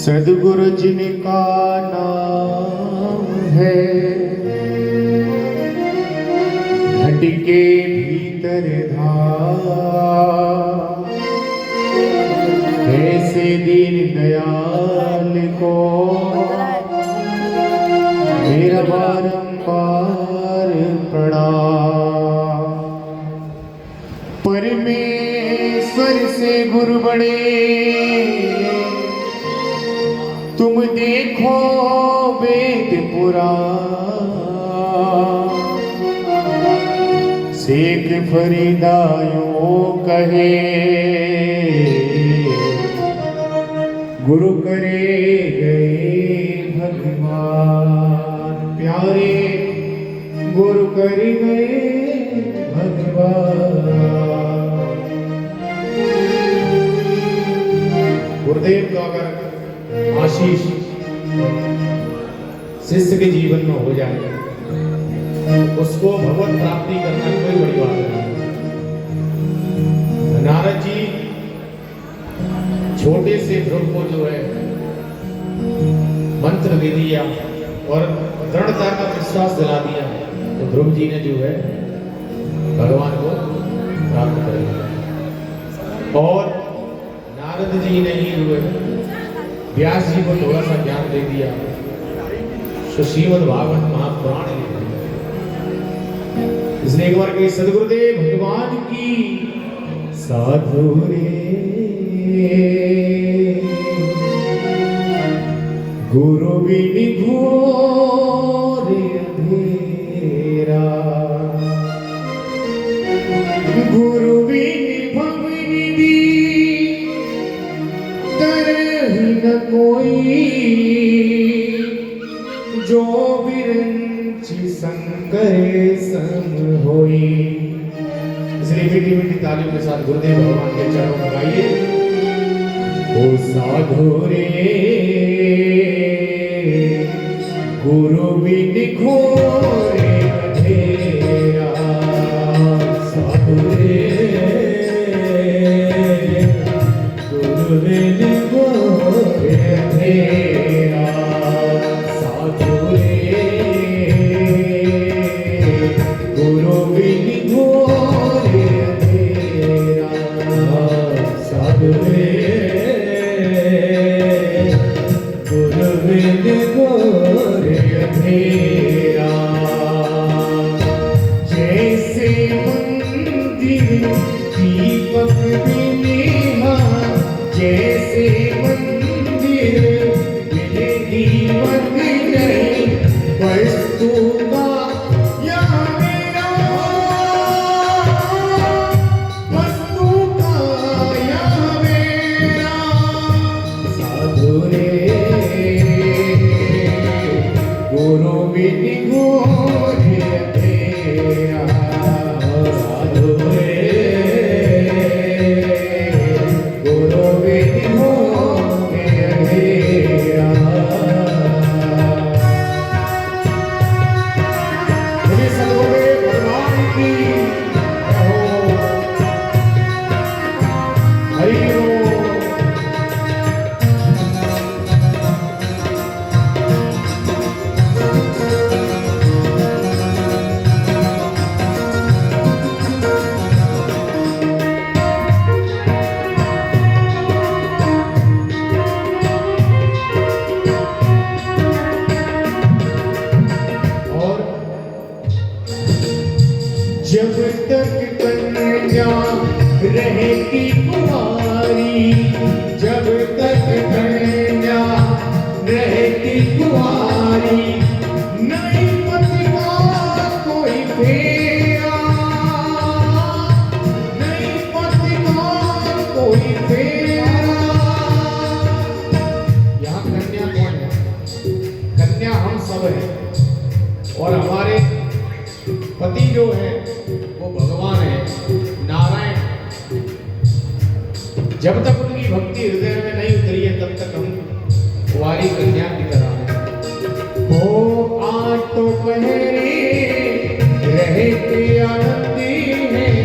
सदगुरु जिनका नाम है, घट के भीतर धाम, ऐसे दीन दयाल को मेरा बारंबार प्रणाम। परमेश्वर से गुरु बड़े तुम देखो वेद पुराण, शेख फरीदायों कहे गुरु करे गए भगवान। प्यारे गुरु करे गए भगवान। गुरुदेव का अगर आशीष शिष्य के जीवन में हो जाए तो उसको भगवत प्राप्ति करना कोई बड़ी बात नहीं। नारद जी छोटे से ध्रुव को जो है मंत्र दे दिया और दृढ़ता का विश्वास दिला दिया, तो ध्रुव जी ने जो है भगवान को प्राप्त कर लिया। और नारद जी ने ही जो है व्यास जी को थोड़ा सा ज्ञान दे दिया, तो श्रीमद् भागवत महापुराण लिख दिया। इसलिए एक बार के सदगुरुदेव भगवान की साधु रे गुरु बिन घोर अंधेरा, गुरु बिन भवन दी न कोई, जो विरंची संकरे संग होई। इसलिए मीठी मीठी तालियों के साथ गुरुदेव भगवान के चरणों में गाइए। ओ साधु रे गुरु बिन घोर अंधेरा, साधु रे गुरु बिन घोर अंधेरा, साधु रे गुरु बिन घोर अंधेरा, साधु रे गुरु बिन घोर अंधेरा। जैसे मंदिर दीपक बिना, जैसे मंदिर बिन दीपक नहीं, वस्तु का यहाँ मेरा, वस्तु का यहाँ मेरा, साधु रे गुरु बिन घोर अंधेरा, साधु रे गुरु बिन घोर अंधेरा। बोलिए सदगुरुदेव भगवान की जय हो। हरि ओम। जब तक कन्या रहेगी कुंवारी, जब तक कन्या रहेगी कुंवारी, नहीं पति का कोई फेरा, नहीं पति का कोई फेरा। यहाँ कन्या कौन है? कन्या हम सब हैं और हमारे पति जो है वो भगवान है, नारायण। जब तक उनकी भक्ति हृदय में नहीं उतरी है तब तक हम कुंवारी कन्या की तरह हैं। ओ आटो पहरे रहते आनंदी हैं,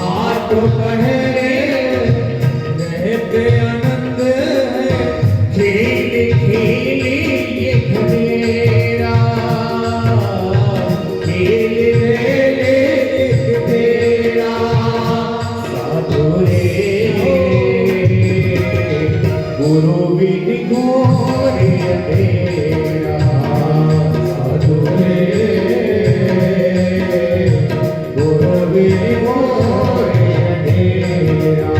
आटो पहरे रहते आनंद है, खेल गुरु विधि गोरिय तेरा साधु रे गुरु विधि गोरिय तेरा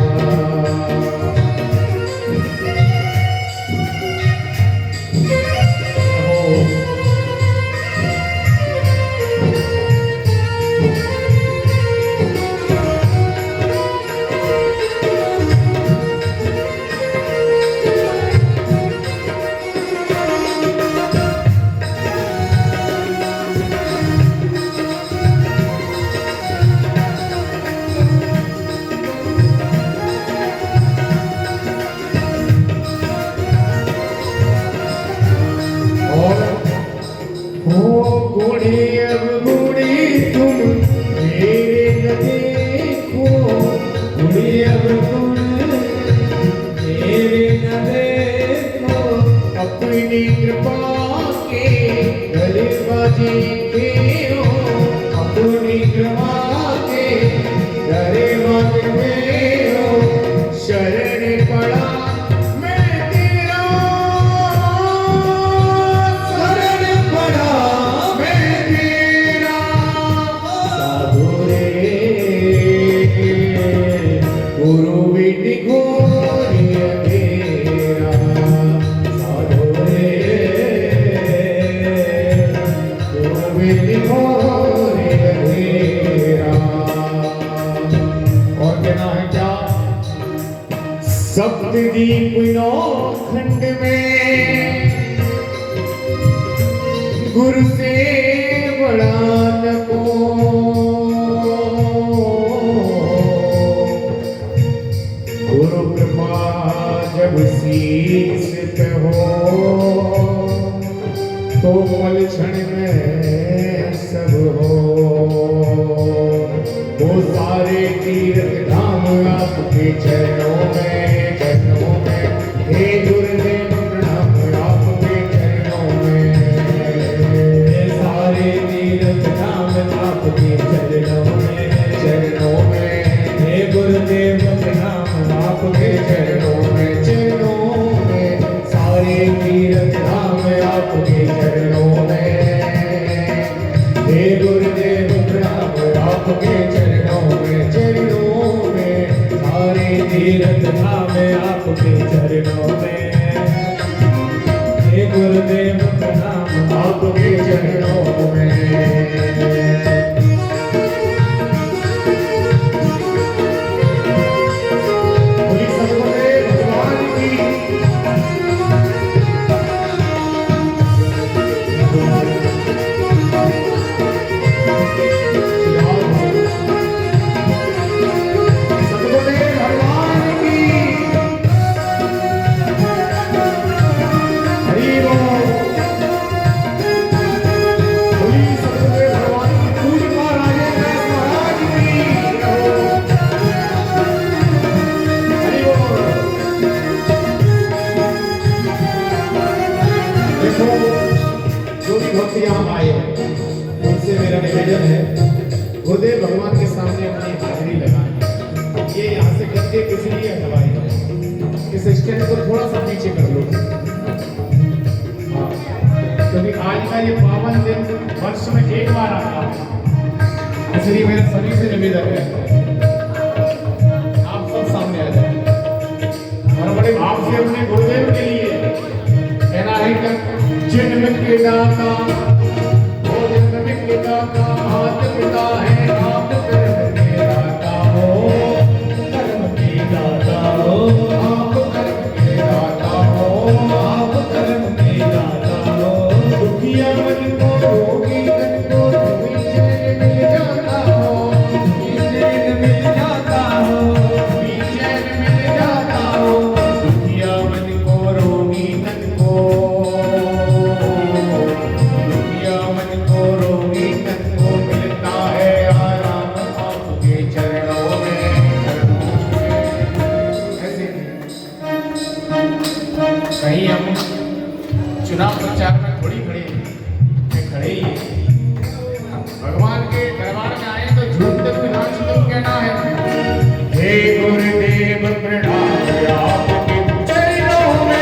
सप्तदीप नौखंड में गुरु से बड़ा न को गुरु कृपा जब शीश पे हो तो पल क्षण में सब हो वो सारे तीर्थ धाम आपके चरणों में हे गुरुदेव प्रणाम आपके चरणों में सारे तीर्थ धाम आपके चरणों में हे गुरुदेव प्रणाम आपके चरणों में सारे तीर्थ धाम आपके चरणों में हे गुरुदेव प्रणाम आपके चरणों में सारे तीर्थ धाम आपके चरणों में हे गुरुदेव प्रणाम आपके चरणों में गुरुदेव भगवान के सामने अपनी हाजिरी लगाएं। ये यहाँ से गद्दे किसी लिए हटवाएं। इस स्टैंड को थोड़ा सा नीचे कर लो। हाँ, क्योंकि आज का ये पावन दिन वर्ष में एक बार आता है, इसलिए मेरे सभी से निवेदन है आप सब सामने आ जाए और बड़े भाव से अपने गुरुदेव के लिए कहना है कि जन्म के दाता हाथ पिता है आप कर्म के दाता हो कर्म के दाता हो आप कर्म के दाता हो आप कर्म के दाता हो दुखिया मन को रोगी तन को चैन मिल जाता हो चैन मिल जाता हो चैन मिल जाता हो दुखिया मन को रोगी तन को दुखिया मन को रोगी कहीं हम चुनाव प्रचार में थोड़ी खड़े ही भगवान के दरबार में आए तो झूठ तक नाच तो कहना है हे गुरुदेव प्रणाम आपके चरणों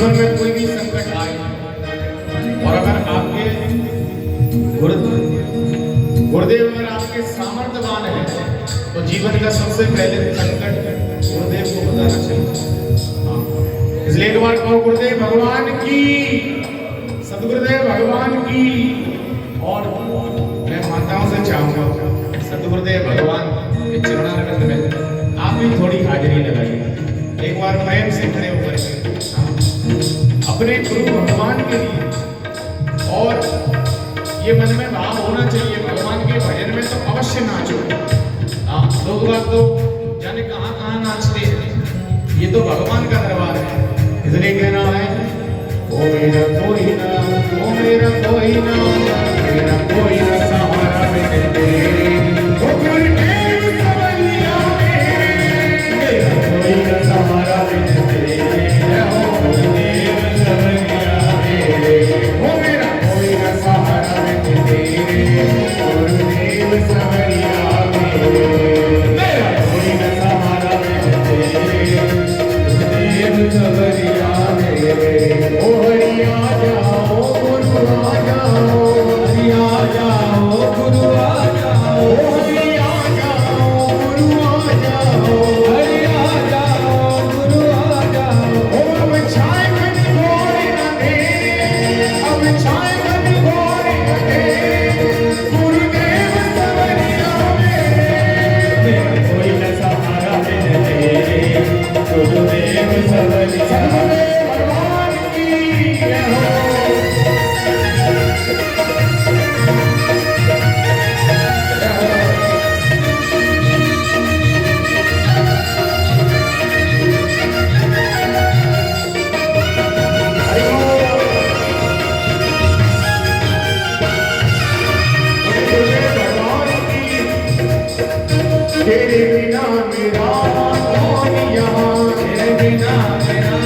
जीवन में कोई भी संकट आए और अगर आपके गुरुदेव अगर आपके सामर्थ्यवान है तो जीवन का सबसे पहले संकट गुरुदेव को बताना चाहिए। इसलिए एक बार कहो गुरुदेव भगवान की, सदगुरुदेव भगवान की। और मैं माताओं से चाहूंगा सदगुरुदेव भगवान के चरणारविंद में आप भी थोड़ी हाजिरी लगाइए, एक बार प्रेम से खड़े होकर अपने गुरु भगवान के लिए। और ये मन में भाव होना चाहिए, भगवान के भजन में तो अवश्य नाचो। हाँ, लोग बात तो जाने कहाँ कहाँ नाचते हैं, ये तो भगवान का दरबार है। इसलिए कहना है ओ मेरा कोई ना, ओ मेरा कोई ना, मेरा कोई ना सहारा बिन तेरे, ओ गुरुदेव सवैया मेरा कोई ना सहारा बिन तेरे, ओ गुरुदेव सवैया मेरे, ओ मेरा कोई ना सहारा बिन तेरे, गुरुदेव सवैया मेरे, मेरा कोई ना सहारा बिन तेरे, गुरुदेव सवैया मेरे। ओ हरि आ जाओ गुरु आ जाओ, हरि आ जाओ गुरु आ जाओ, हरि आ जाओ गुरु आ जाओ, हरि आ जाओ गुरु आ जाओ। ओ अब छाए कभी घोड़े अंधेरे, अब छाए कभी घोड़े अंधेरे, गुरुदेव सवैया मेरे, मेरा कोई न सहारा बिन तेरे, गुरुदेव सवैया मेरे। तेरे बिना मेरा कौन यहाँ, तेरे बिना मेरा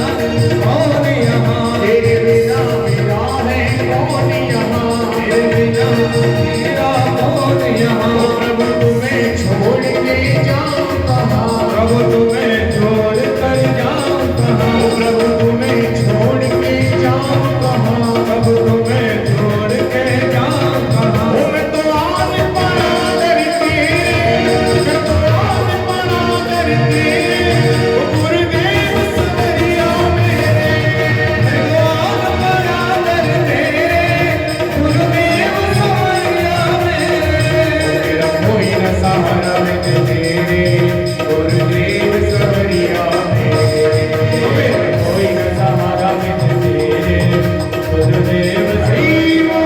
कौन यहाँ, तेरे बिना मेरा है कौन यहाँ, तेरे बिना मेरा कौन यहाँ। प्रभु तुम्हें छोड़ के जाऊँ कहाँ, प्रभु तुम्हें छोड़ कर जाऊँ कहाँ, प्रभु तुम्हें छोड़ के जाऊँ कहाँ, प्रभु तुम्हें छोड़ के जाऊँ कहाँ। मैं तो आज पड़ा करके, गुरुदेव सवैया मेरे, गुरुदेव सवैया मेरे, मेरा कोई न सहारा बिन तेरे, गुरुदेव सवैया मेरे, मेरा कोई न सहारा बिन तेरे, गुरुदेव सवैया।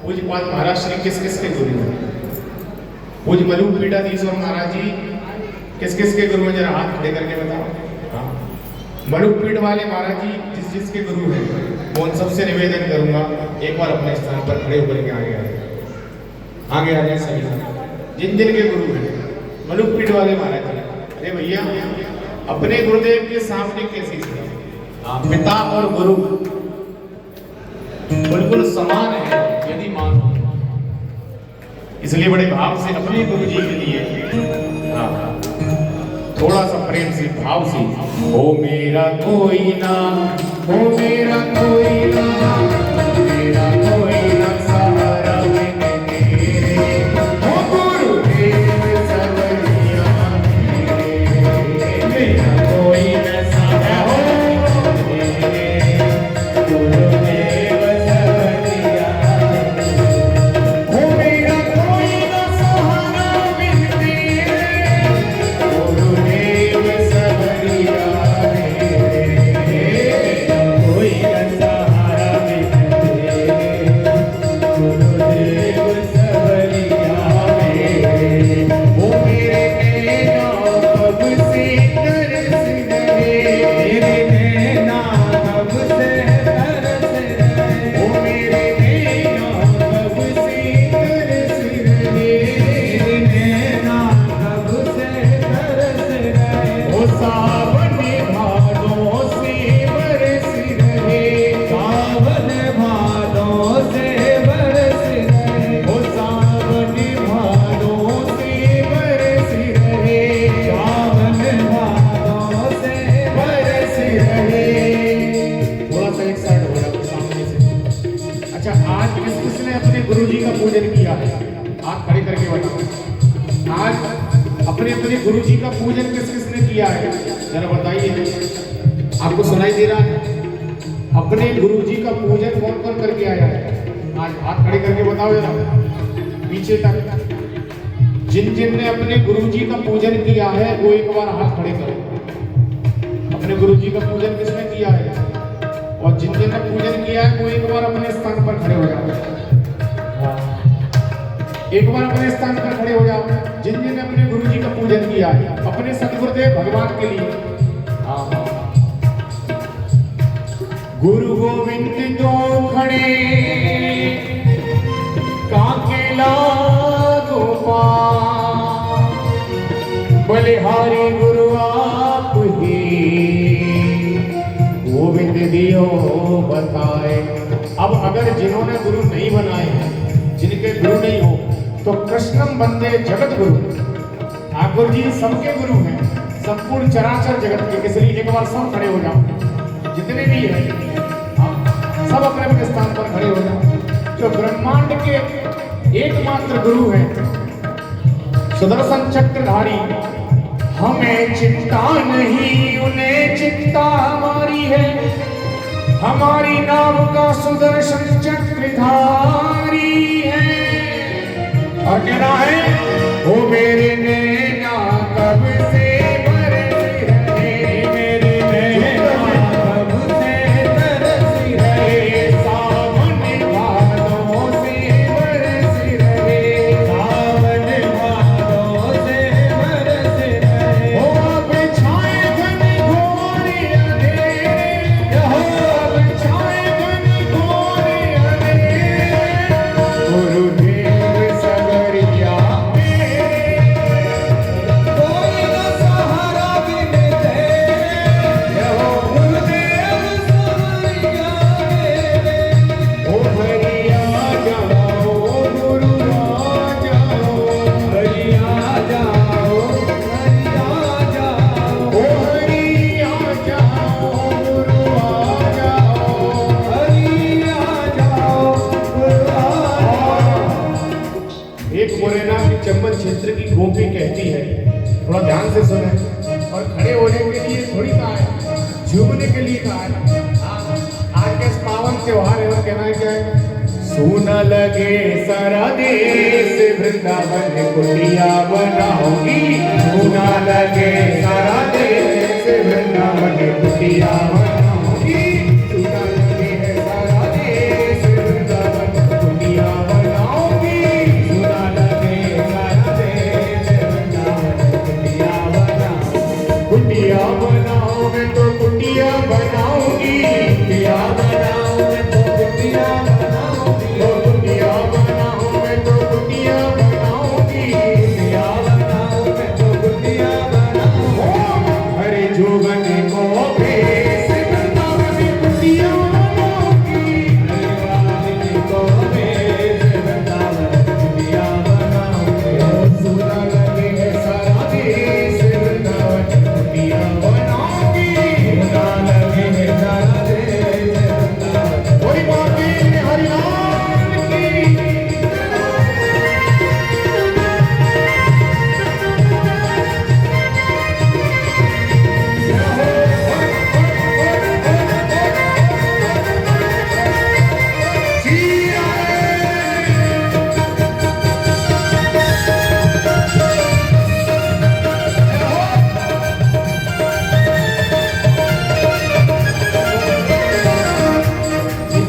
पूज्यपाद महाराज श्री किस किस के गुरु हैं? पूज्य मलूक पीठाधीश्वर महाराज जी किस किस के गुरु हैं? जरा हाथ खड़े करके बताओ। हाँ, मलूक पीठ वाले महाराज जी जिस जिसके गुरु हैं वो उन सबसे निवेदन करूंगा एक बार अपने स्थान पर खड़े होकर के आगे आ जाए सभी जिन जिन के गुरु हैं मलूक पीठ वाले महाराज जी। अरे भैया अपने गुरुदेव के सामने कैसी पिता और गुरु बिल्कुल समान है यदि मानो, इसलिए बड़े भाव से अपने गुरु जी के लिए थोड़ा सा प्रेम से भाव से ओ मेरा कोई ना, ओ मेरा कोई ना, मेरा कोई ना सहारा बिन तेरे, ओ गुरुदेव सवैया मेरे, मेरा कोई ना सहारा आज अपने अपने गुरु जी का पूजन किस किसने किया है जरा बताइए। आपको सुनाई दे रहा है? अपने गुरु जी का पूजन कौन कौन करके आया है? आज हाथ खड़े करके बताओ जरा पीछे तक। जिन जिन ने अपने गुरु जी का पूजन किया है वो एक बार हाथ खड़े करो। अपने गुरु जी का पूजन किसने किया है? और जिन जिन ने पूजन किया है वो एक बार अपने स्थान पर खड़े हो जाओ। एक बार अपने स्थान पर खड़े हो जाओ। जिन जिन ने अपने गुरु जी का पूजन किया है अपने सतगुरुदेव भगवान के लिए। गुरु गोविंद दो खड़े काकेला गोपाल, बलिहारी गुरु आप ही गोविंद दियो बताए। अब अगर जिन्होंने गुरु नहीं बनाए, जिनके गुरु नहीं हो, तो कृष्णम वंदे जगत गुरु। ठाकुर जी सबके गुरु हैं, संपूर्ण चराचर जगत के। इसलिए एक बार सब खड़े हो जाओ, जितने भी हैं सब अपने अपने स्थान पर खड़े हो जाओ। जो ब्रह्मांड के एकमात्र गुरु हैं, सुदर्शन चक्रधारी। हमें चिंता नहीं, उन्हें चिंता हमारी है। हमारी नाम का सुदर्शन चक्रधारी है। और कहना है वो मेरे नैना कब से बरस रहे, मेरे नैना कब से तरस रहे। सावन भादों से बरस रहे, सावन भादों से बरस रहे। हो अब छाए घन घोर अंधेरे, हो अब छाए घन घोर अंधेरे। गुरुदेव सबरिया कोई न सहारा बिन तेरे, हो गुरुदेव सबरिया मेरे। ओ हरिया जाओ गुरु आ जाओ, हरिया जाओ, हरिया जाओ। ओ हरिया जाओ गुरु आ जाओ, हरिया जाओ गुरु आ जाओ। एक मुरैना के चंबल क्षेत्र की गोपी कहती है, थोड़ा ध्यान से सुने। और खड़े होने के लिए थोड़ी कहा है, झूमने के लिए कहा है। आज के इस पावन त्योहार है, और कहना है क्या है? सोना लगे सारा देश वृंदावन कुटिया बनाओगी। सोना लगे सारा देश वृंदावन कुटिया बनाओगी। सोना लगे सारा देश वृंदावन कुटिया बनाओगी। सोना लगे सारा देश वृंदावन कुटिया बनाओगी। कुटिया बनाओ मैं तो कुटिया बनाऊंगी। कुटिया बनाओ मैं तो कुटिया बनाऊंगी। ओ कुटिया बनाओ मैं तो कुटिया बनाऊंगी। कुटिया बनाओ मैं तो कुटिया बनाऊंगी। हरे जोगन को भेष वृंदावन कुटिया बनाऊंगी। हरे वालिन को भेष वृंदावन कुटिया बनाऊंगी। ओ सोना लगे सारा देश वृंदावन कुटिया बनाऊंगी। सोना लगे सारा देश वृंदावन। कोई बाकी हरिलाल की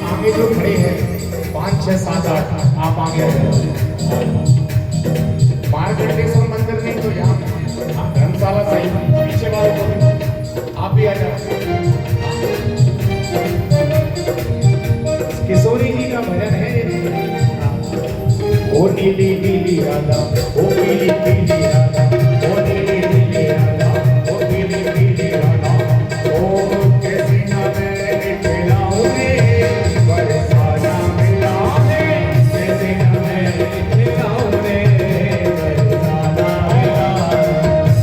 आगे जो खड़े हैं 5, 6, 7, 8 आप आगे आ जाओ। मार्कंडेश्वर मंदिर नहीं तो यहाँ धर्मशाला सही पीछे वाले को आप भी आ जाओ। किशोरी जी का भजन है ये। ओ नीली नीली राधा, ओ पीली पीली राधा, ओ नीली नीली राधा, ओ पीली पीली राधा। ओ कैसी ना मैंने खिलाऊं रे, बरसाना मिलाऊं रे। कैसी ना मैंने खिलाऊं रे, बरसाना मिलाऊं।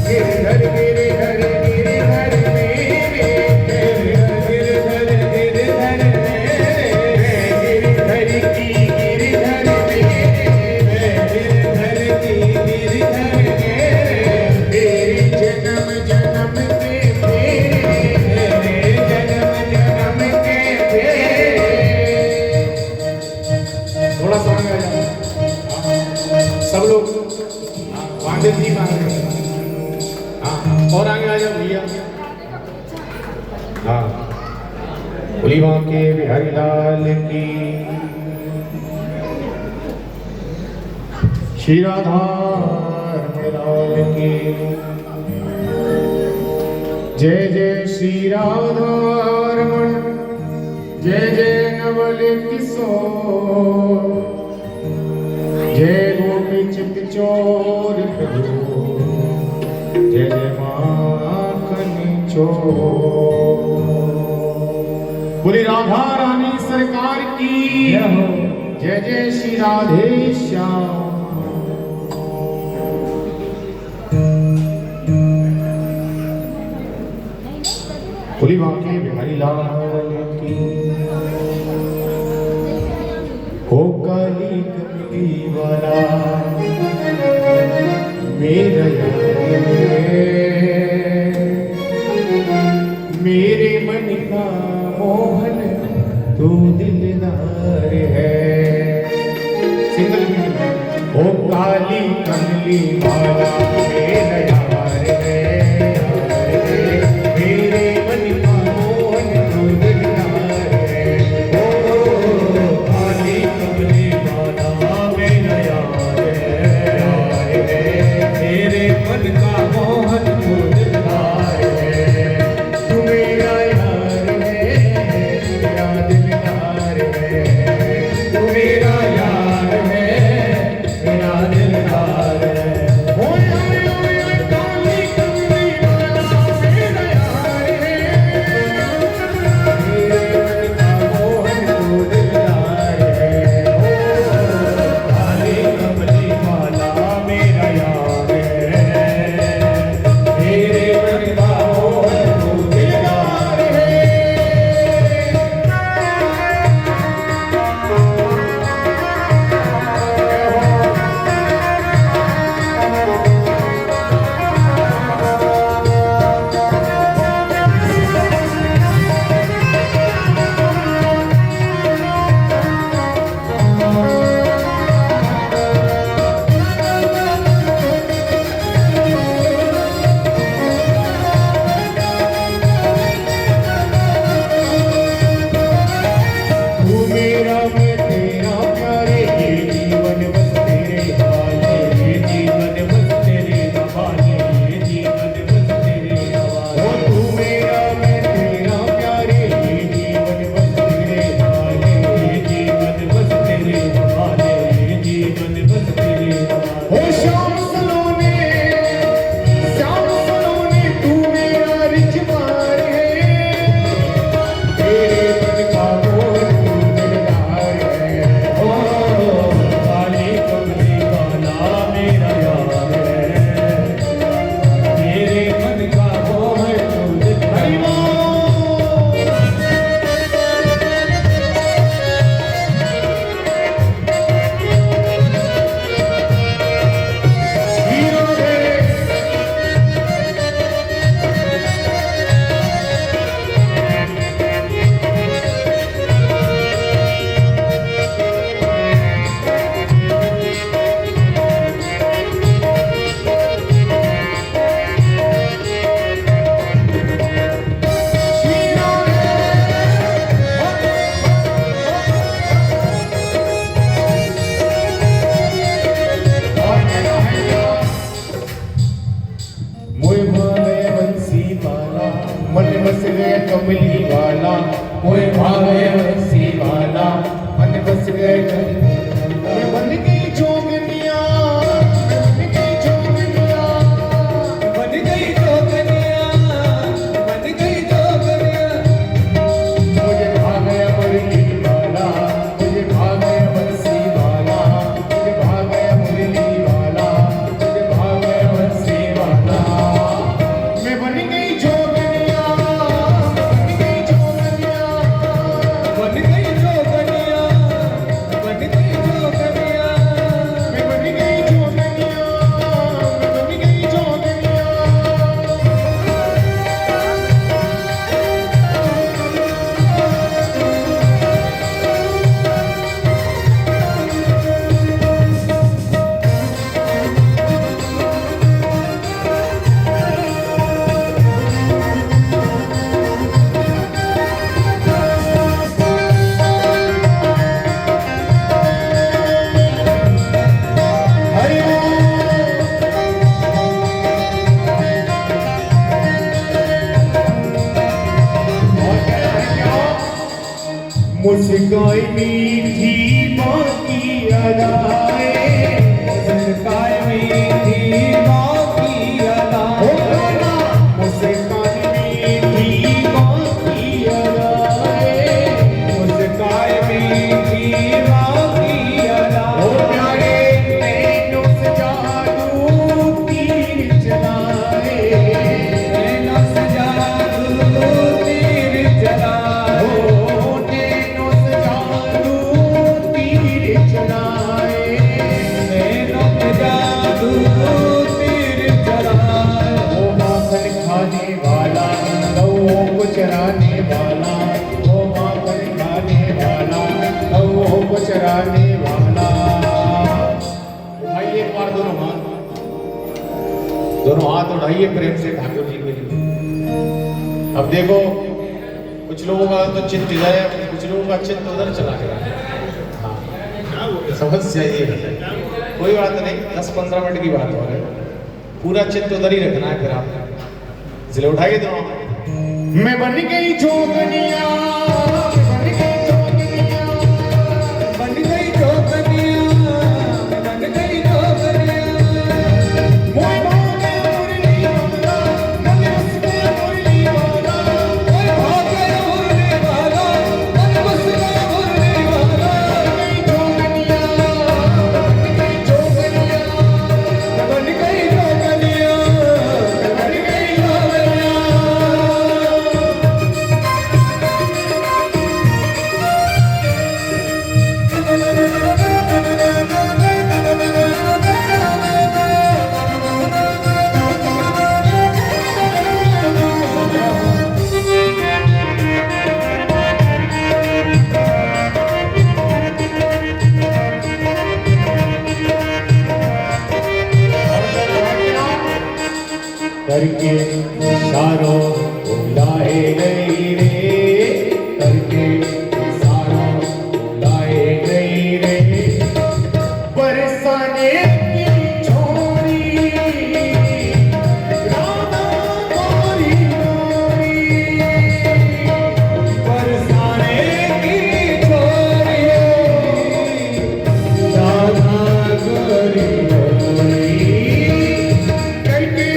गिरधर गिरधर गिरधर मेरे, गिरधर गिरधर गिरधर मेरे। गिरधर की गिरधर मेरे, गिरधर की हाँ और आगे आ जाओ भैया। हाँ बोली बांके बिहारी लाल की, श्री राधा लाल की, जय जय श्री राधा रमण, जय जय नवल किशोर, जय गोपी चित चोर प्रभु, जय जय माखन चोर। बोली राधा रानी सरकार की, जय जय श्री राधे श्याम। बोली बांके बिहारी लाल की, हो काली कमली वाला मेरा मेरे मन का मोहन तू दिलदार है। Single meaning. हो काली कमली वाला मेरा यार है, मेरे मन का मोहन तू दिलदार है। ओ काली कमली वाला मेरा यार है, मेरे मन का मोहन तू दिलदार है। तू मेरा यार है, मेरा दिलदार है, तू मेरा यार है, मेरा दिलदार है। काली कमली वाला मेरा यार है, मेरे मन का मोहन तू दिलदार है। काली कमली वाला मेरा यार है, मेरे मन का मोहन तू दिलदार है। तू मेरा मैं तेरा प्यारे, ये जीवन बस तेरे हवाले, ये जीवन बस तेरे हवाले, ये जीवन बस तेरे हवाले। ओ तू मेरा मैं तेरा प्यारे, ये जीवन बस तेरे हवाले, ये जीवन बस तेरे हवाले, ये जीवन बस तेरे हवाले। ओ श्याम सलोने तू मेरा रिजवार है, तेरे मन का मोहन तू दिलदार है। ओ काली कमली वाला मेरा यार है, मेरे मन का मोहन तू दिलदार है। हीरो रे मोए भावे बंसी वाला, मन बस गए कमली वाला। मोए भावे बंसी वाला, मन बस गए कमली वाला। मैं बन गई जोगनिया, बन गई जोगनिया, बन गई जोगनिया, बन गई जोगनिया। मुझे भावे मुरली वाला, मुझे भावे बंसी वाला, मुझे भावे मुरली वाला, मुझे भावे बंसी वाला। मैं बन गई जोगनिया, बन गई जोगनिया, बन गई जोगनिया, बन गई मुस्काई मीठी माँ की अदाएं, मुस्काई मीठी माँ की अदाएं, मुस्काई मीठी माँ की अदाएं, मुस्काई मीठी माँ की अदाएं, प्यारे नैनों से जादू तीर चलाए, नैनों से जादू तीर चलाए, नैनों से जादू तीर चलाए, नैनों से जादू तीर चलाए। वो माखन खाने वाला, गौओं को चराने वाला, वो माखन खाने वाला, गौओं को चराने वाला। उठाइए एक बार दोनों हाथ उठाइए प्रेम से ठाकुर जी के लिए। अब देखो कुछ लोगों का तो चित्त इधर है, कुछ लोगों का चित्त उधर चला गया। हाँ, समस्या ये है। कोई बात नहीं, 10-15 मिनट की बात हो रही, पूरा चित्त उधर ही रखना है फिर आप। इसलिए उठाइए दोनों हाथ। मैं बन गई जोगनिया, बन गई जोगनिया, बन गई जोगनिया, बन गई जोगनिया, मोए भागे मुरली वाला, मन बस गया मुरली वाला, कोई भागे उड़ने वाला, मन बस गया उड़ने वाला। बन गई जोगनिया, बन गई जोगनिया, बन गई जोगनिया। करके इशारों बुलाए गई रे, करके इशारों बुलाए गई रे, बरसाने की छोरी राधा गोरी गोरी, बरसाने की छोरी राधा गोरी गोरी, करके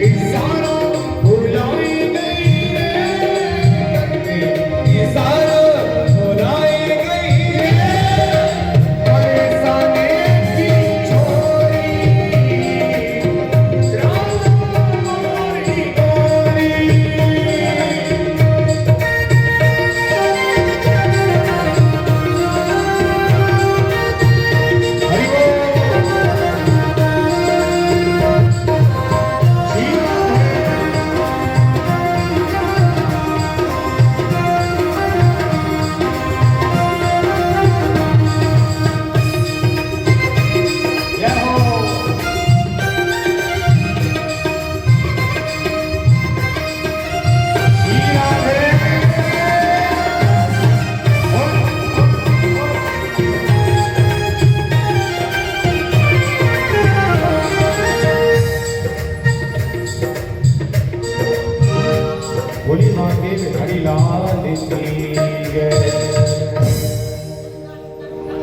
इशारों बुलाए गई रे, इशारा बुलाई गई है। बरसाने की छोरी राधा गोरी गोरी। हरि बोली मांगे हरि लाल की जय,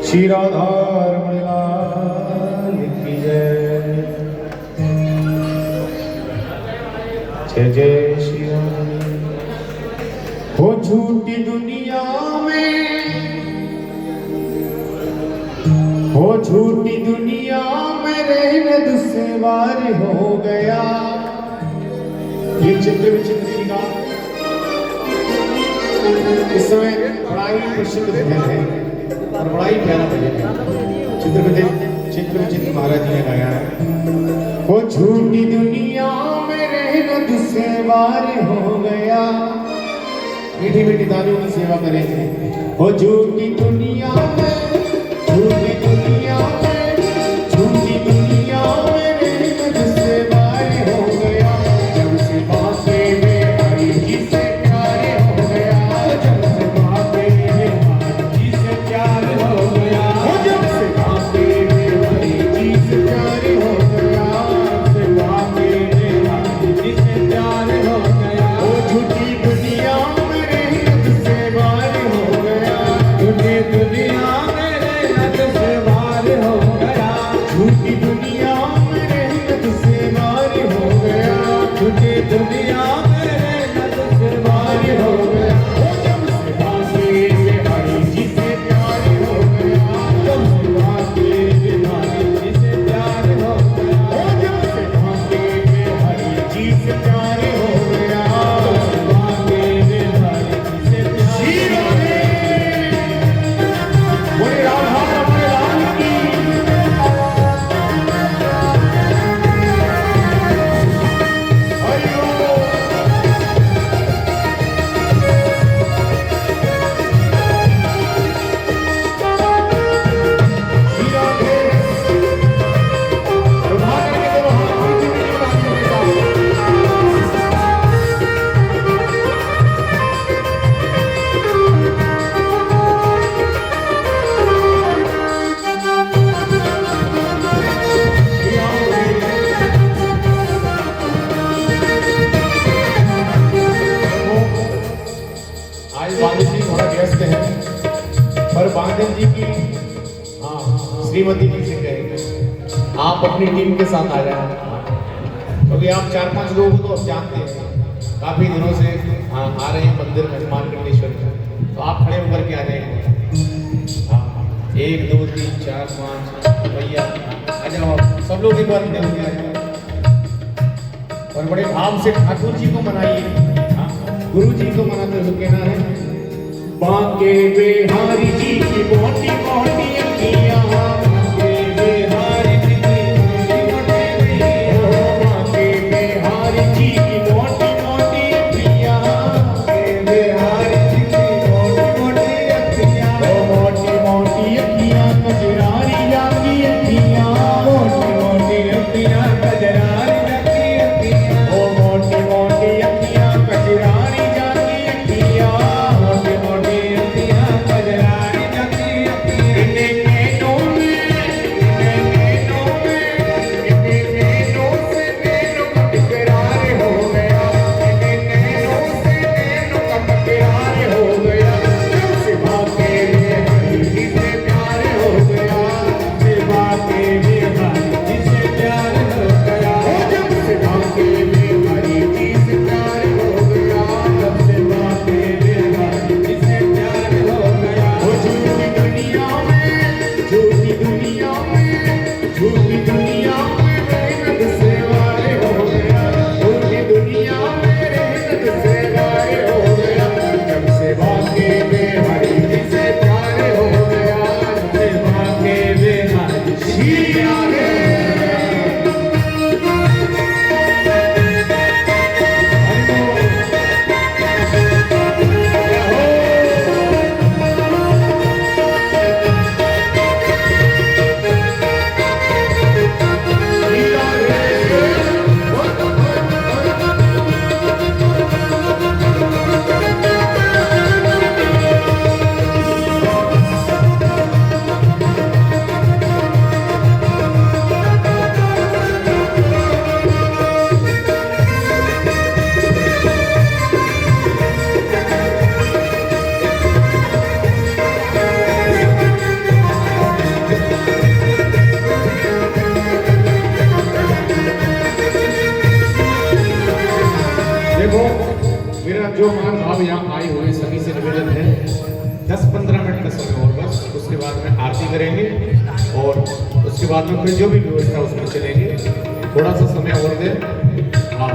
श्री राधा रमण लाल की जय, जय जय श्री राम। हो झूठी दुनिया में, हो झूठी दुनिया में रहना दुश्वार हो गया। ये चित्र विचित्र जी का इस समय बड़ा ही प्रसिद्ध भजन है और बड़ा ही प्यारा भजन है। चित्र विचित्र महाराज जी ने गाया है। वो झूठी दुनिया में रहना दुश्वार हो गया। मीठी मीठी तालियों की सेवा करेंगे। वो झूठी दुनिया में, झूठी दुनिया में, झूठी दुनिया में रहना दुश्वार हो गया। जब से बातें में हरि जी से प्यार हो गया, जब से बातें में हरि जी से प्यार हो गया, जब से बातें में हरि जी से प्यार हो गया, जब से बातें में हरि जी से प्यार हो गया। वो झूठी दुनिया में रहना दुश्वार हो गया। दुनिया मेरे नद से वार हो गया ओ जब से बांके बिहारी जी से प्यार हो गया जब से बांके बिहारी जी से प्यार हो गया ओ जब से बांके बिहारी जी से प्यार हो गया बांके बिहारी जी से प्यार हीरो ने बोले राधा अपने राम की हरिओम हीरो ने प्रभा करके दोनों हाथ नीचे नीचे बनाने के साथ आज बादल जी थोड़ा व्यस्त हैं पर बादल जी की श्रीमती जी से कहेंगे आप अपनी टीम के साथ आ जाए क्योंकि आप 4-5 लोगों को तो आप जानते हैं काफी दिनों से आ रहे हैं मंदिर में मार्कंडेश्वर में तो आप खड़े होकर के आ जाएंगे हाँ 1 2 3 4 5 भैया आ जाओ आप सब लोग एक बार खड़े होकर आ जाओ और बड़े भाव से ठाकुर जी को मनाइए गुरु जी को मनाते हुए कहना है बांके बिहारी जी की मोटी मोटी अखियां बांके बिहारी जी की मोटी मोटी अखियां बांके बिहारी जी की मोटी मोटी अखियां बांके बिहारी जी की मोटी मोटी अखियां मोटी मोटी अखियां कजरारी जाकी अखियां मोटी मोटी अखियां कजरारी जाकी अखियां ओ मोटी मोटी अखियां कजरारी जो मान भाव यहाँ आए हुए सभी से निवेदन है 10-15 मिनट का समय और बस उसके बाद में आरती करेंगे और उसके बाद में फिर जो भी व्यवस्था उसमें चलेंगे थोड़ा सा समय और दे हाँ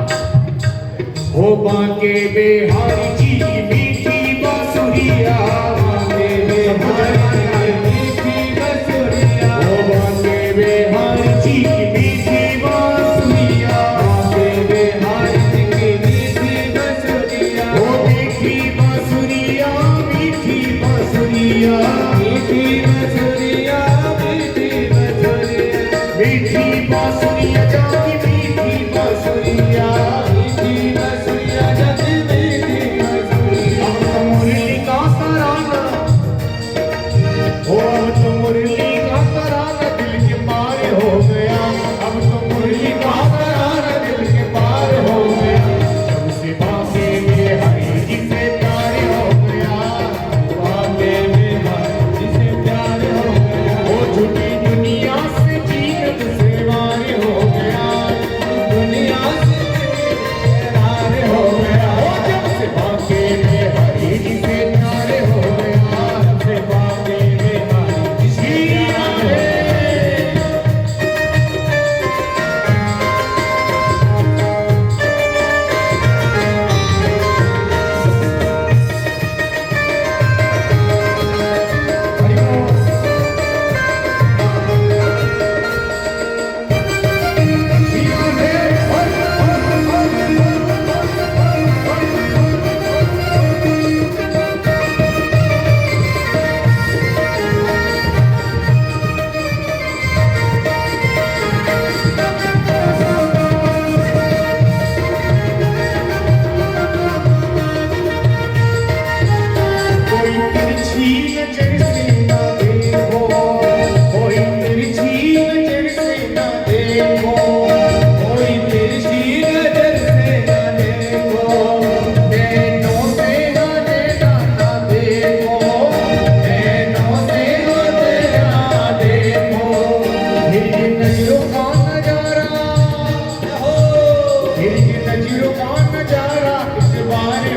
हो बांके बिहारी जी की मीठी बांसुरिया बांके बिहारी जी की मीठी बांसुरिया हो बांके बिहारी जी की मीठी बांसुरिया बांके बिहारी जी की मीठी बांसुरिया हो मीठी बांसुरिया मीठी बांसुरिया मीठी बांसुरिया मीठी बांसुरिया मीठी बांसुरिया जाकी मीठी बांसुरिया मीठी बांसुरिया जाकी मीठी बांसुरिया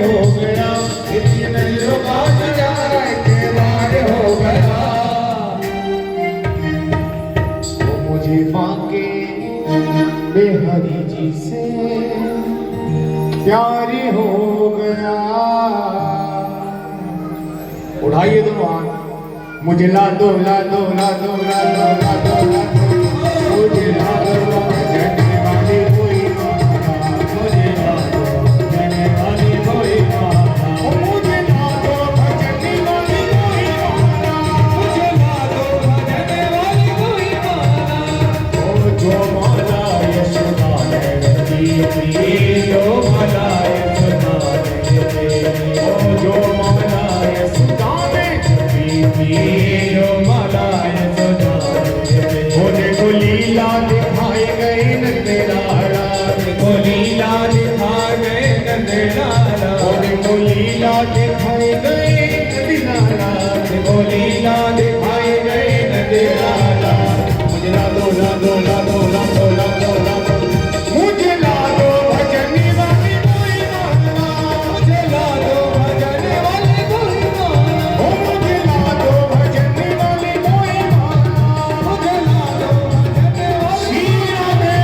हो गया, इतने बात जाए के बार हो गया। वो मुझे मांगे बेहरी जी से प्यार हो गया। उठाइए दोनों हाथ, मुझे ला दो ला दो ला दो ला दो ला दो ला दो, मुझे ला दो भजने वाली कोई माता, मुझे ला दो भजने वाली कोई माता, मुझे ला दो भजने वाली कोई माता, मुझे ला दो भजने वाली कोई माला। ओ जो माला यशोदा है रची थी, जो माला यशोदा है, ओ जो माला यशोदा ने जपी थी, जो माला यशोदा ने, ओ देखो लीला दिखाई गई नंदलाला, देखो लीला दिखाई गई नंदलाला, ओ देखो लीला दिखाई गई नंदलाला, देखो लीला दिखाई गई नंदलाला। मुझे ला दो ला दो ला दो ला दो ला दो ला दो, मुझे ला दो भजने वाली कोई माला, मुझे ला दो भजने वाली कोई माला। ओ मुझे ला दो भजने वाली कोई माला। मुझे ला दो भजने वाली सीना में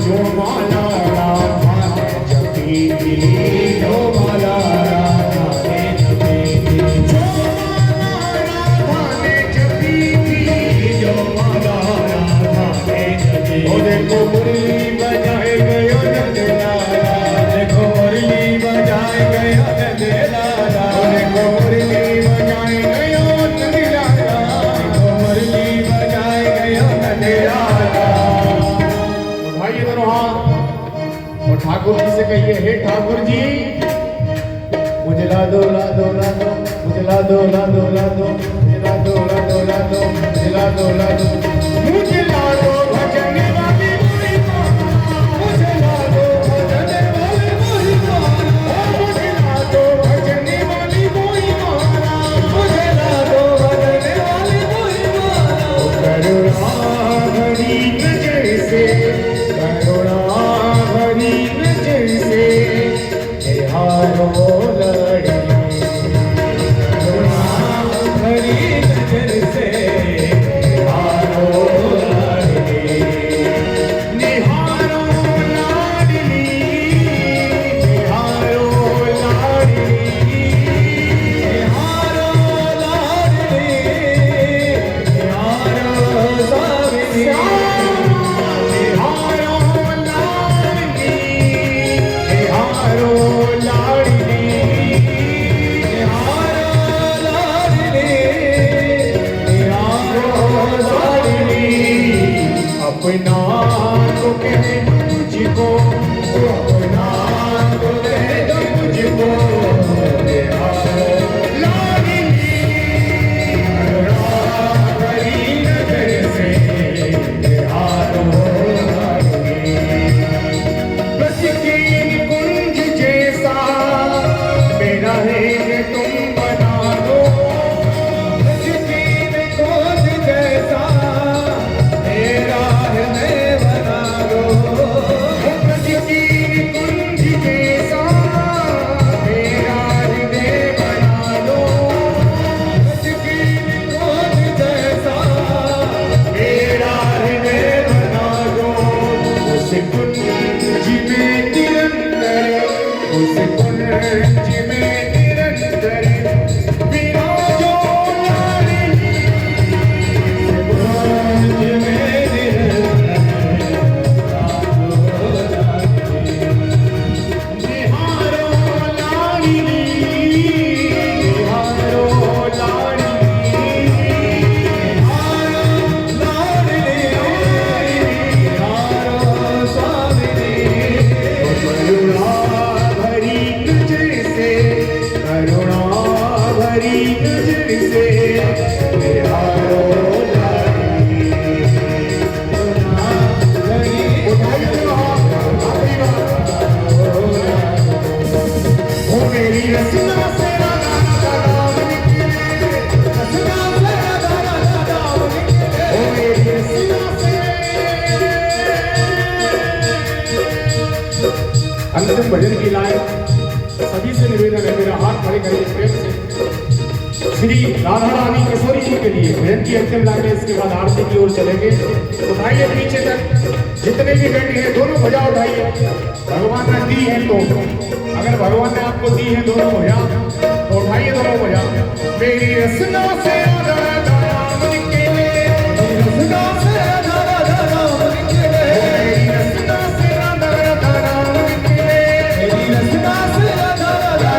जो माला राधा ने जपी थी, जो माला राधा ने जपी थी, जो माला राधा ने जपी थी, जो माला राधा ने जपी। ओ देखो मुरली बजाए गयो नंदलाला, देखो मुरली बजाए गयो नंदलाला, ओ देखो मुरली बजाए गयो नंदलाला, देखो मुरली बजाए गयो नंदलाला। उठाइए दोनों हाथ और ठाकुर जी से कहिए, हे ठाकुर जी मुझे ला दो ला दो ला दो, मुझे ला दो ला दो ला दो, मुझे ला दो ला दो ला दो, मुझे ला दो ला दो, मुझे ला दो भजने वाली कोई माला, मुझे ला दो भजने वाली कोई माला। ओ मुझे ला दो भजने वाली कोई माला। मुझे ला दो भजने वाली कोई माला। करुणा भरी नजर से, करुणा भरी नजर से निहारो लड़ी, करुणा भरी नजर से निहारो लड़ी, निहारो लाडली, निहारो लाडली, निहारो लाडली, निहारो सावरी। निहारो लाडली, निहारो लाडली, निहारो लाडली, निहारो लाडली। अपना को कहे तुझको, अपना को कहे तुझको, निहारो लाडली, करुणा भरी नजर से निहारो लाडली। बस तीन कुंज जैसा मेरा है तुम बना दो, मुझकीन खोज जैसा मेरा हृदय बना दो। अंतिम भजन की लाइन सभी से निवेदन है, मेरा हाथ खड़े करिए प्रेम से श्री राधा रानी किशोरी जी के लिए भजन की अंतिम लाइन है। इसके बाद आरती की ओर चलेंगे। उठाइए पीछे तक जितने भी बैठे हैं दोनों भुजा उठाइए। भगवान ने दी है तो, अगर भगवान ने आपको दी है दोनों भुजा तो उठाइए दोनों भुजा। मेरी रसना से राधा राम निकले, रसना से राधा राम निकले, मेरी रसना से राधा राम निकले, मेरी रसना से राधा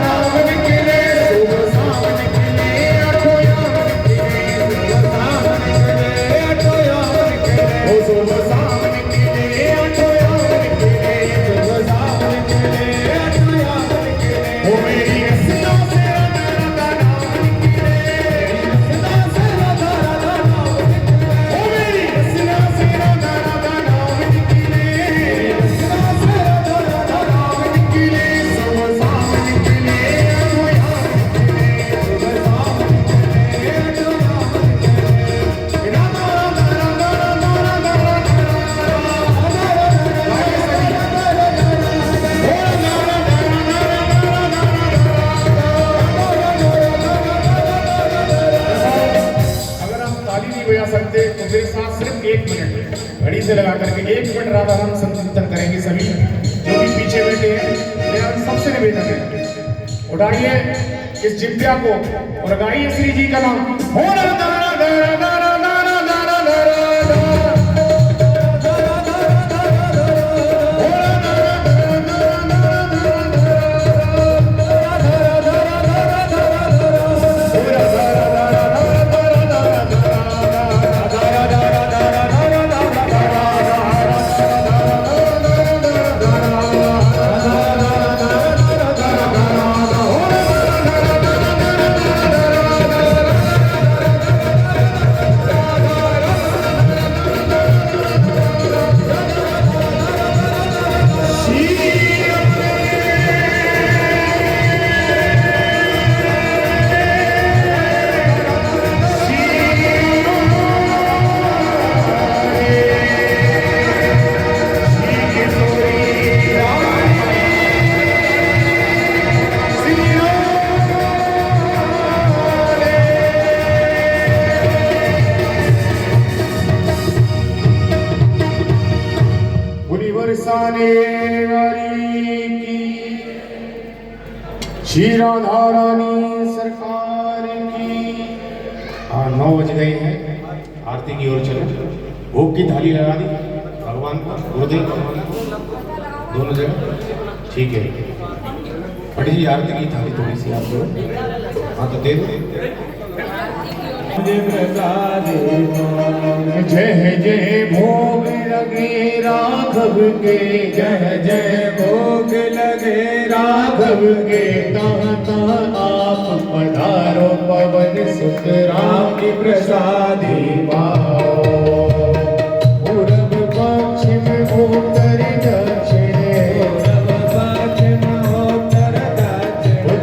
राम निकले, सुबह शाम निकले, आठों याम निकले, राम निकले, आठों याम निकले, ओ सुबह शाम निकले, आठों याम निकले, राम निकले, आठों याम निकले, ओ मेरी रसना से राधा राम निकले, रसना से राधा राम निकले, ओ मेरी रसना से राधा राम निकले, रसना से राधा राम निकले, सुबह शाम निकले, आठों याम निकले, राम निकले, आठों याम निकले, राधा राधा राधा अगर आप ताली नहीं बजा सकते तो मेरे साथ सिर्फ 1 मिनट घड़ी से लगा करके 1 मिनट राधा राम संकीर्तन करेंगे सभी जो भी पीछे बैठे हैं। मेरा सबसे निवेदन है उठाइए इस जित्या को और गाइए श्री जी का नाम हो राधा राधा राधा राधा राधा राधा राधा। बरसाने वाली की श्री राधा रानी सरकार की। 9 बज गए हैं, आरती की ओर चलो। भोग की थाली लगा दी भगवान को, गुरुदेव भगवान को दोनों जगह, ठीक है। पंडित जी आरती की थाली थोड़ी सी आप लोग, हाँ तो दे दो। जय जय भोग लगे राघव के, जय जय भोग लगे राघव के, तहाँ तहाँ आप पधारो पवन सुत राम की प्रसादी पाओ। पूरब पश्चिम उत्तर दक्षिण,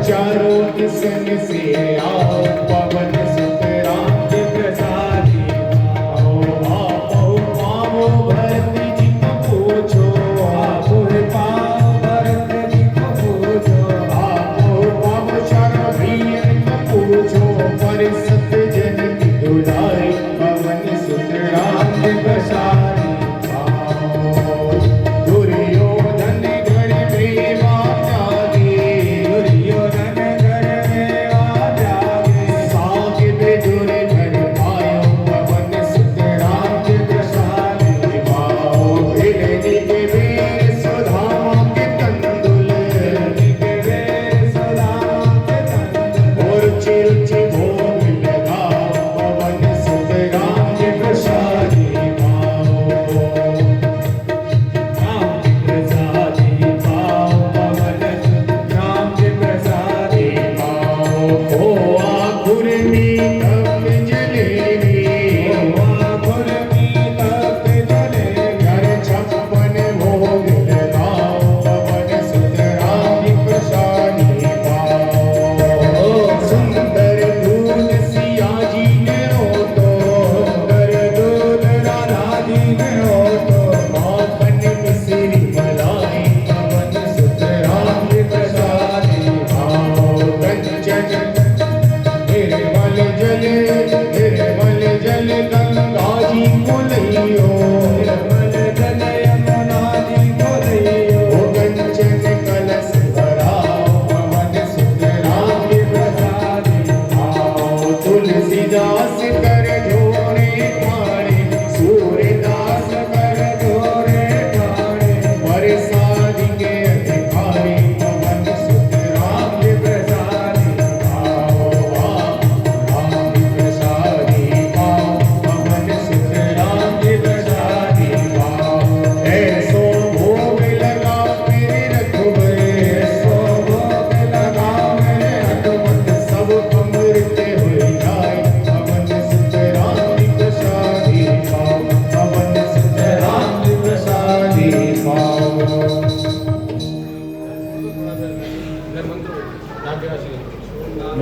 चारों किस्म से आओ पवन सुत राम की प्रसादी पाओ। आओ पाओ भरत जी को पूछो, आपो पाओ भरत जी को पूछो, आओ पाओ चारों भैया को पूछो। पर सत जन की दुलारी पवन सुत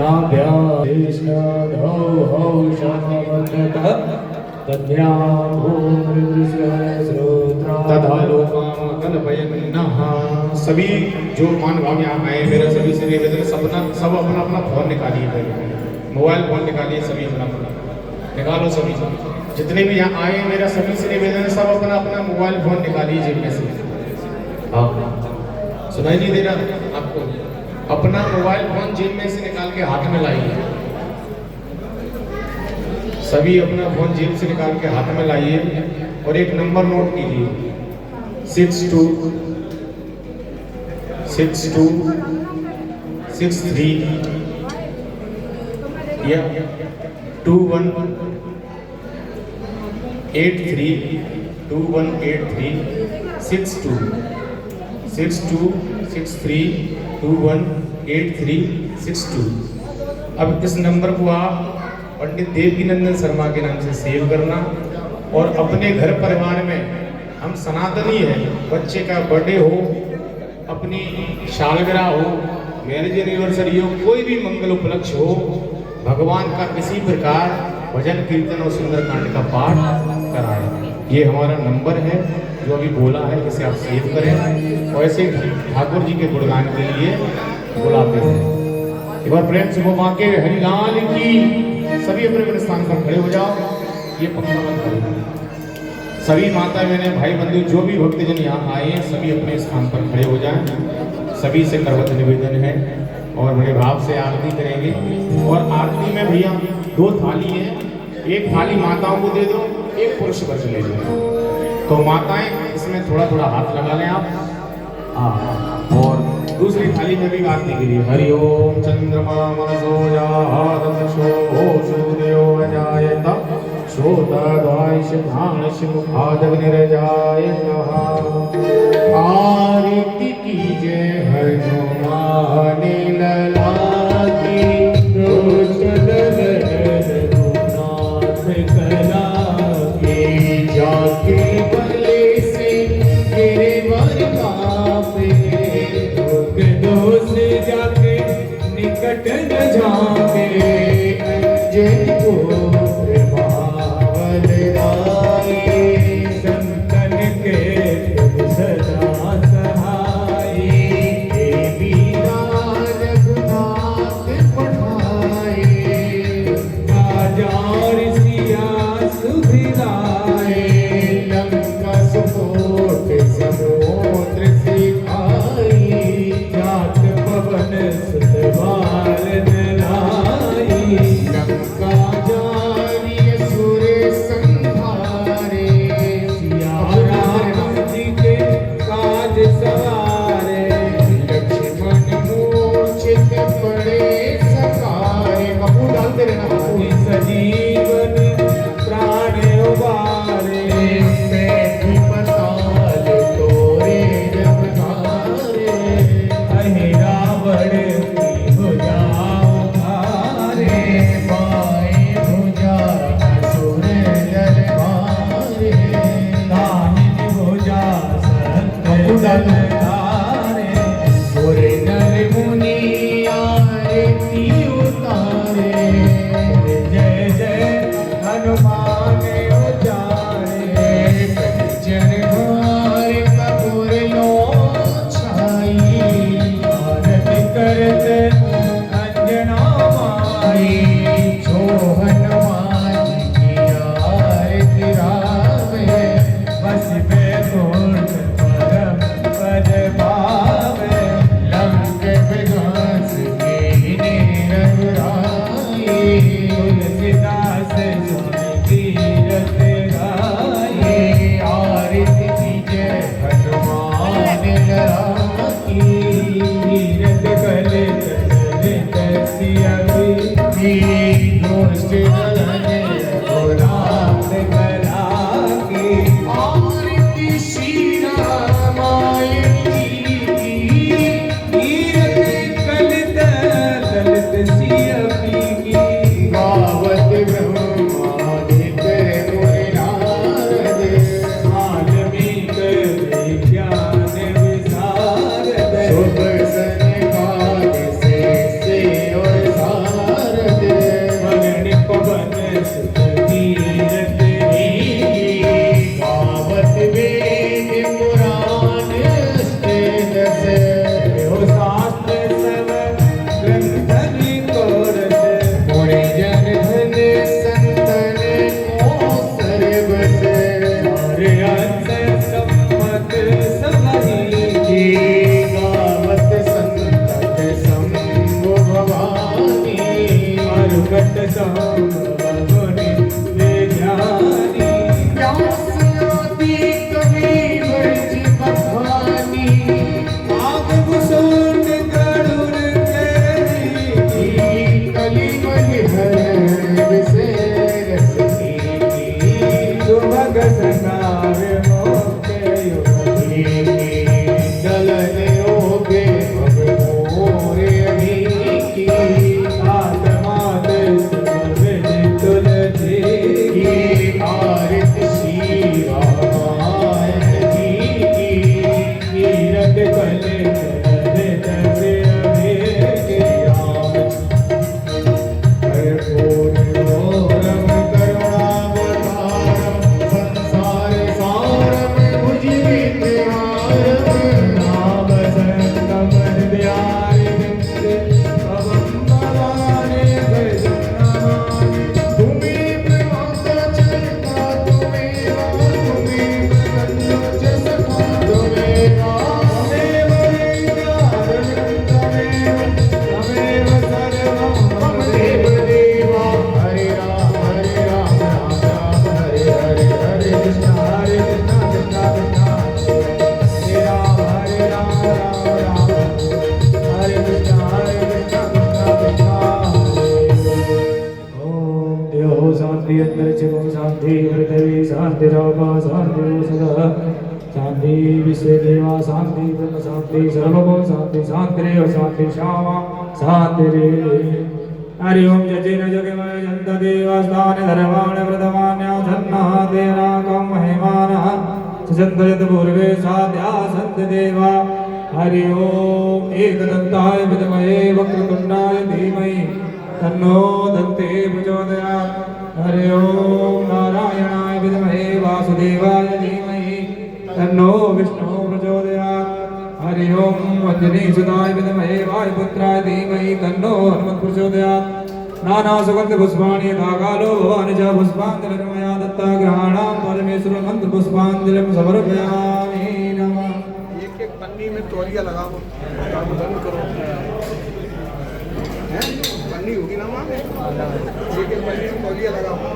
नाभ्याधौ हौ शामवन्तः तद्भ्यां भूमृदृश्रोत्रा तथा लोकाम कल्पयन्नः। सभी जो महानुभाव यहाँ आए मेरा सभी से निवेदन सब अपना अपना फोन निकालिए, पहले मोबाइल फोन निकालिए, सभी अपना अपना निकालो। सभी जितने भी यहाँ आए मेरा सभी से निवेदन सब अपना अपना मोबाइल फोन निकालिए जेब में से। हाँ, सुनाई नहीं दे रहा आपको? अपना मोबाइल फोन जेब में से निकाल के हाथ में लाइए। सभी अपना फोन जेब से निकाल के हाथ में लाइए और एक नंबर नोट कीजिए 6263 या 2183 6263 अब इस नंबर को आप पंडित देवकीनंदन शर्मा के नाम से सेव करना और अपने घर परिवार में हम सनातनी हैं, बच्चे का बर्थडे हो, अपनी सालगिरह हो, मैरिज एनिवर्सरी हो, कोई भी मंगल उपलक्ष्य हो, भगवान का किसी प्रकार भजन कीर्तन और सुंदरकांड का पाठ कराएं। ये हमारा नंबर है जो अभी बोला है, इसे आप सेव करें और ऐसे ठाकुर जी के गुणगान के लिए बुलाते हैं। एक बार प्रेम से वो माँ के हरिलाल की। सभी अपने अपने स्थान पर खड़े हो जाओ। ये पंखा बंद करो। सभी माता बहने भाई बंधु जो भी भक्तजन यहाँ आए हैं सभी अपने स्थान पर खड़े हो जाएं। सभी से करवत निवेदन है और बड़े भाव से आरती करेंगे। और आरती में भैया 2 थाली है, एक थाली माताओं को दे दो, एक पुरुष वर्ग ले लो। तो माताएं इसमें थोड़ा थोड़ा हाथ लगा लें आप। और दूसरी थाली में भी आरती के लिए हरि ओम चंद्रमा मनसो जातशो सूर्यो अजायत श्रोतादायश भानश मुखादग्निरजायत। आरती कीजिए हनुमान लला की, रघुनाथ कला की, जाके भले से गिरवर कापे, दोष जाके निकट न झाके, अंजन को प्रभावल राए, संतन के प्रभु सदा सहाय, देवी रघुनाथ पठाए, राजा ऋषिया सुधिराए, लंका सुकोट समुद्र सिखाई, जात पवन सुतवार नलाई, लंका जारी असुर संहारे, सिया राम जी के काज सवारे, लक्ष्मण मूर्छित पड़े सकारे। कपूर डालते रहना। सजीवन प्राण उबारे, पैठी पताल तोरे जब धारे, अहि रावण की भुजा उखारे, बाएं भुजा असुर जल मारे, दाहिनी भुजा सत्य धारे, सुर नर मुनि आरती उतारे, जय जय हनुमान उजारे, कंचन हार कपूर लो छाई, आरती करत अंजना माई, जो हनुमान की आरती रावे, बस पे परम पद शांति अंतरिक्षो शांति पृथ्वी शांति रापा शांति सदा शांति विश्व देवा शांति ब्रह्म शांति सर्वभो शांति शांतिरेव शांति श्यामा शांति रे हरि ओम जजिन जगमय जंत देवास्तानि धर्माणि व्रतमान्या धन्ना तेना कम महिमानः सजन्तयत पूर्वे साध्या सन्त देवा हरि ओम एकदन्ताय विद्महे वक्रतुण्डाय धीमहि तन्नो दन्ते प्रचोदयात् हरि ओम नारायणाय विद्महे वासुदेवाय धीमहि तन्नो विष्णु प्रचोदयात् हरि ओम अंजनीसुताय विद्महे वायुपुत्राय धीमहि तन्नो हनुमत् प्रचोदयात् नाना सुगंध पुष्पाणि धागालो भवानि च पुष्पाञ्जलिर्मया दत्ता ग्रहाणां परमेश्वर मंत्र पुष्पाञ्जलिं समर्पयामि नमः। एक एक पन्नी में तौलिया लगाओ, काम बंद करो। हैं? पन्नी होगी ना वहाँ पे? एक एक पन्नी में तौलिया लगाओ।